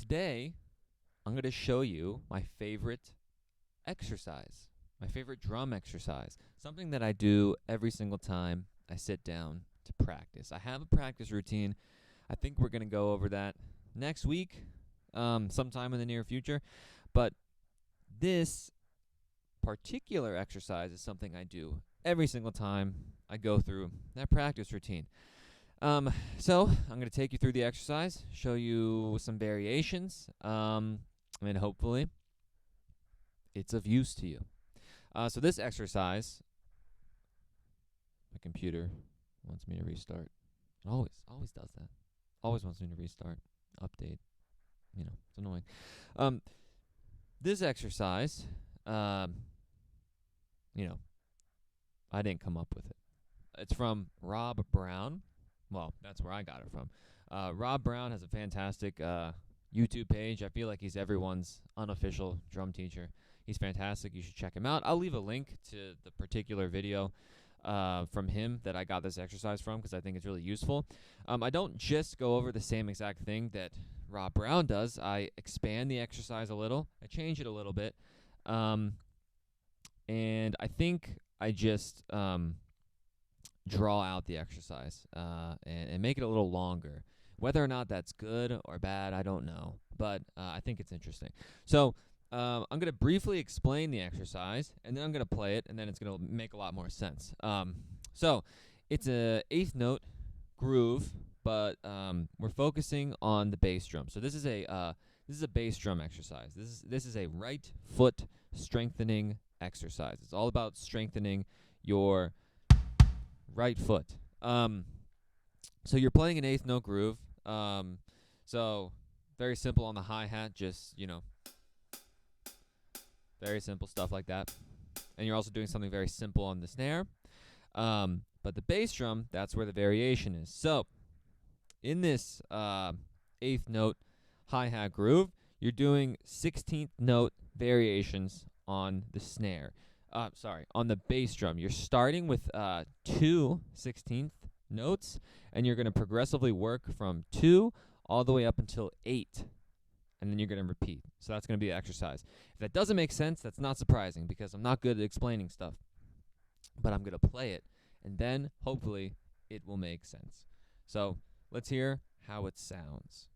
Today, I'm going to show you my favorite exercise, my favorite drum exercise, something that I do every single time I sit down to practice. I have a practice routine. I think we're going to go over that next week, sometime in the near future. But this particular exercise is something I do every single time I go through that practice routine. So I'm going to take you through the exercise, show you some variations, and hopefully it's of use to you. So this exercise, my computer wants me to restart. It always does that. Always wants me to restart, update. It's annoying. This exercise, I didn't come up with it. It's from Rob Brown. Well, that's where I got it from. Rob Brown has a fantastic YouTube page. I feel like he's everyone's unofficial drum teacher. He's fantastic. You should check him out. I'll leave a link to the particular video from him that I got this exercise from because I think it's really useful. I don't just go over the same exact thing that Rob Brown does. I expand the exercise a little. I change it a little bit. And I think I just draw out the exercise and make it a little longer. Whether or not that's good or bad, I don't know. But I think it's interesting. So I'm going to briefly explain the exercise, and then I'm going to play it, and then it's going to make a lot more sense. So it's a eighth note groove, but we're focusing on the bass drum. So this is a bass drum exercise. This is a right foot strengthening exercise. It's all about strengthening your right foot. So you're playing an eighth note groove. So very simple on the hi-hat, just, very simple stuff like that. And you're also doing something very simple on the snare. But the bass drum, that's where the variation is. So in this eighth note hi-hat groove, you're doing 16th note variations on the snare. On the bass drum. You're starting with 2 16th notes, and you're going to progressively work from 2 all the way up until 8, and then you're going to repeat. So that's going to be the exercise. If that doesn't make sense, that's not surprising because I'm not good at explaining stuff, but I'm going to play it, and then hopefully it will make sense. So let's hear how it sounds.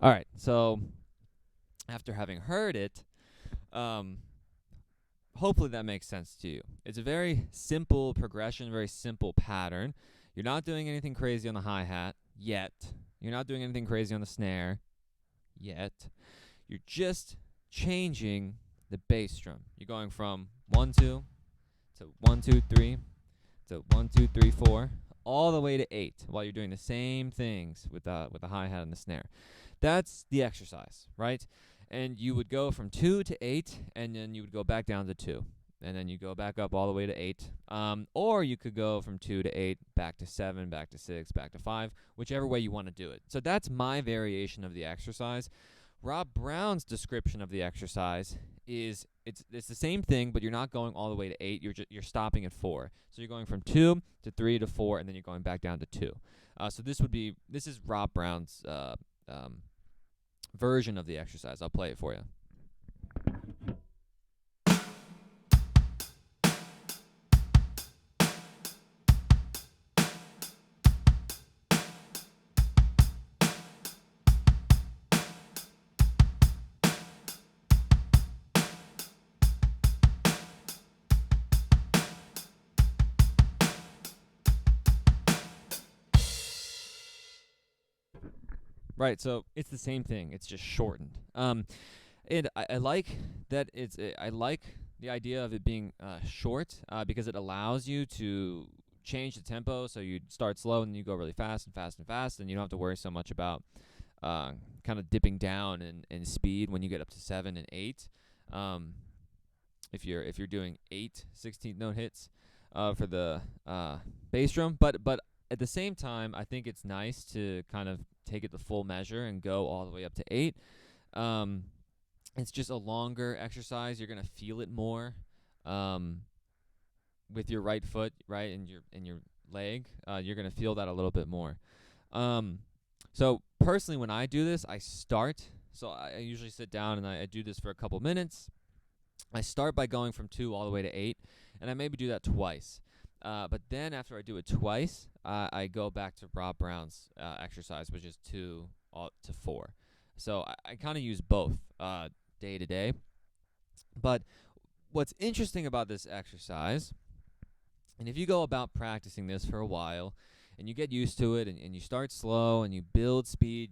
All right, so after having heard it, hopefully that makes sense to you. It's a very simple progression, very simple pattern. You're not doing anything crazy on the hi-hat yet. You're not doing anything crazy on the snare yet. You're just changing the bass drum. You're going from 1 2 to 1 2 3 to 1 2 3 4 all the way to 8 while you're doing the same things with the hi-hat and the snare. That's the exercise, right? And you would go from 2 to 8, and then you would go back down to 2. And then you go back up all the way to 8. Or you could go from 2 to 8, back to 7, back to 6, back to 5, whichever way you want to do it. So that's my variation of the exercise. Rob Brown's description of the exercise is it's the same thing, but you're not going all the way to 8. You're stopping at 4. So you're going from 2 to 3 to 4, and then you're going back down to 2. So this is Rob Brown's version of the exercise. I'll play it for you. right? So it's the same thing. It's just shortened. And I like that I like the idea of it being short because it allows you to change the tempo. So you start slow and you go really fast and fast and fast, and you don't have to worry so much about kind of dipping down in speed when you get up to 7 and 8. If you're doing 8 16th note hits for the bass drum, but at the same time, I think it's nice to kind of take it the full measure and go all the way up to 8. It's just a longer exercise. You're gonna feel it more with your right foot, right, and your leg. You're gonna feel that a little bit more. So personally, when I do this, I start. So I usually sit down and I do this for a couple minutes. I start by going from 2 all the way to 8, and I maybe do that twice. But then after I do it twice, I go back to Rob Brown's exercise, which is 2 to 4. So I kind of use both day to day. But what's interesting about this exercise, and if you go about practicing this for a while, and you get used to it, and you start slow, and you build speed,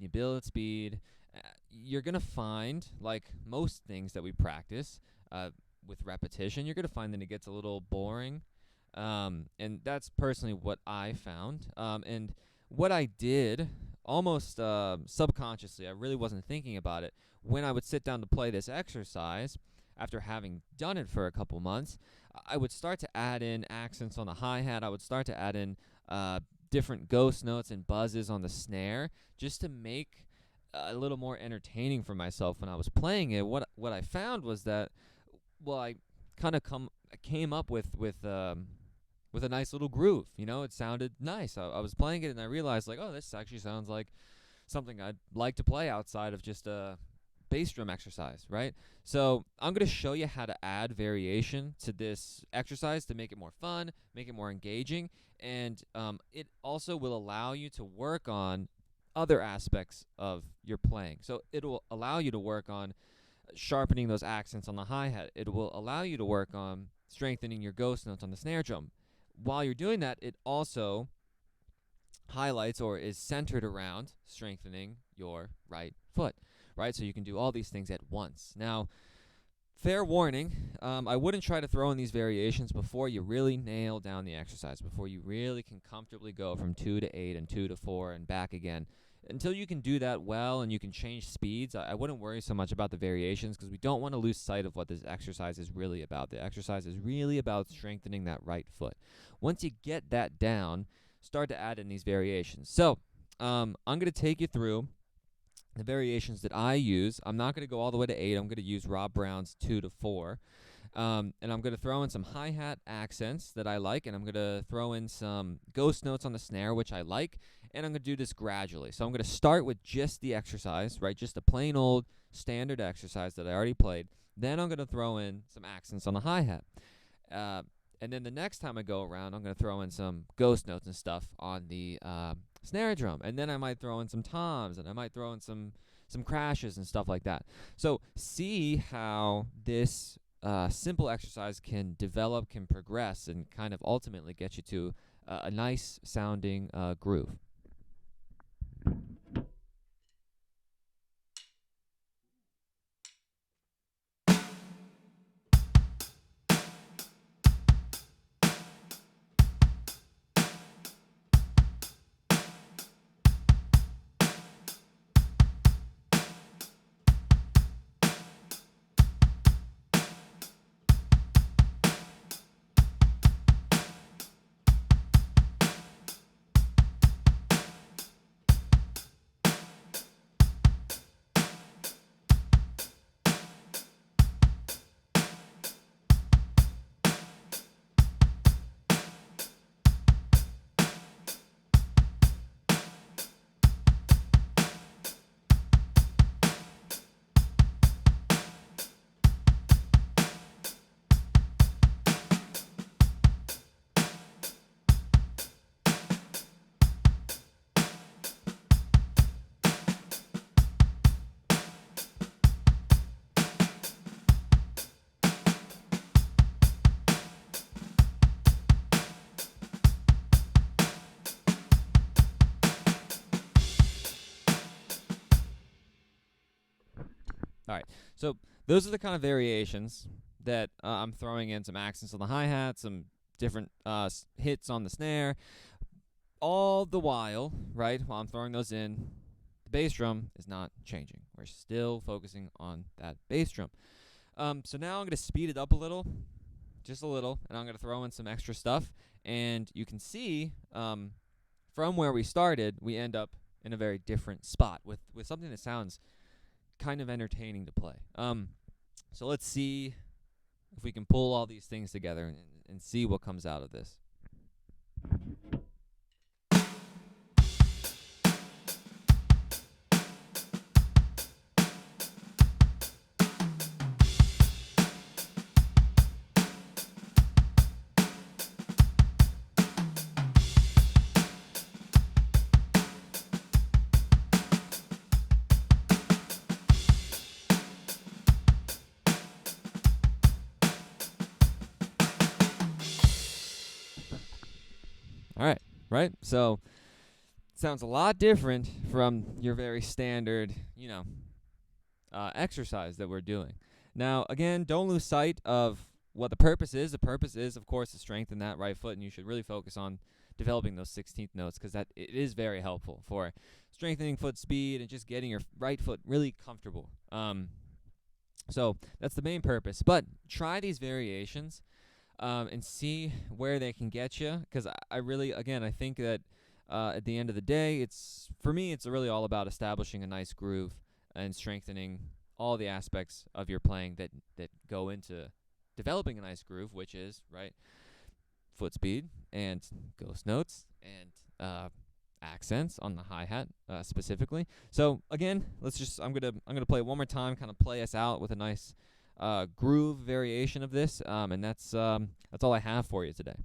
you're going to find, like most things that we practice with repetition, you're going to find that it gets a little boring. And that's personally what I found. And what I did, almost subconsciously, I really wasn't thinking about it, when I would sit down to play this exercise, after having done it for a couple months, I would start to add in accents on the hi-hat. I would start to add in different ghost notes and buzzes on the snare, just to make a little more entertaining for myself when I was playing it. What I found was that, well, I kind of came up with a nice little groove. It sounded nice. I was playing it and I realized, like, oh, this actually sounds like something I'd like to play outside of just a bass drum exercise, right? So I'm going to show you how to add variation to this exercise to make it more fun, make it more engaging, and it also will allow you to work on other aspects of your playing. So it will allow you to work on sharpening those accents on the hi-hat. It will allow you to work on strengthening your ghost notes on the snare drum. While you're doing that, it also highlights or is centered around strengthening your right foot, right? So you can do all these things at once. Now, fair warning, I wouldn't try to throw in these variations before you really nail down the exercise, before you really can comfortably go from 2 to 8 and 2 to 4 and back again. Until you can do that well and you can change speeds, I wouldn't worry so much about the variations, because we don't want to lose sight of what this exercise is really about. The exercise is really about strengthening that right foot. Once you get that down, start to add in these variations. So I'm going to take you through the variations that I use. I'm not going to go all the way to 8. I'm going to use Rob Brown's 2 to 4. And I'm going to throw in some hi-hat accents that I like, and I'm going to throw in some ghost notes on the snare, which I like, and I'm going to do this gradually. So I'm going to start with just the exercise, right, just a plain old standard exercise that I already played. Then I'm going to throw in some accents on the hi-hat. And then the next time I go around, I'm going to throw in some ghost notes and stuff on the snare drum. And then I might throw in some toms, and I might throw in some crashes and stuff like that. So see how this simple exercise can develop, can progress, and kind of ultimately get you to a nice sounding groove. All right. So those are the kind of variations that I'm throwing in, some accents on the hi-hat, some different hits on the snare, all the while, right, while I'm throwing those in, the bass drum is not changing. We're still focusing on that bass drum. So now I'm going to speed it up a little, just a little, and I'm going to throw in some extra stuff. And you can see from where we started, we end up in a very different spot with something that sounds kind of entertaining to play. So let's see if we can pull all these things together and see what comes out of this. All right, right? So sounds a lot different from your very standard, exercise that we're doing. Now, again, don't lose sight of what the purpose is. The purpose is, of course, to strengthen that right foot, and you should really focus on developing those 16th notes because that it is very helpful for strengthening foot speed and just getting your right foot really comfortable. So that's the main purpose. But try these variations and see where they can get you because I really, again, I think that at the end of the day, for me, it's really all about establishing a nice groove and strengthening all the aspects of your playing that go into developing a nice groove, which is, right, foot speed and ghost notes and accents on the hi-hat specifically. So again, I'm gonna play it one more time, kind of play us out with a nice groove variation of this, and that's all I have for you today.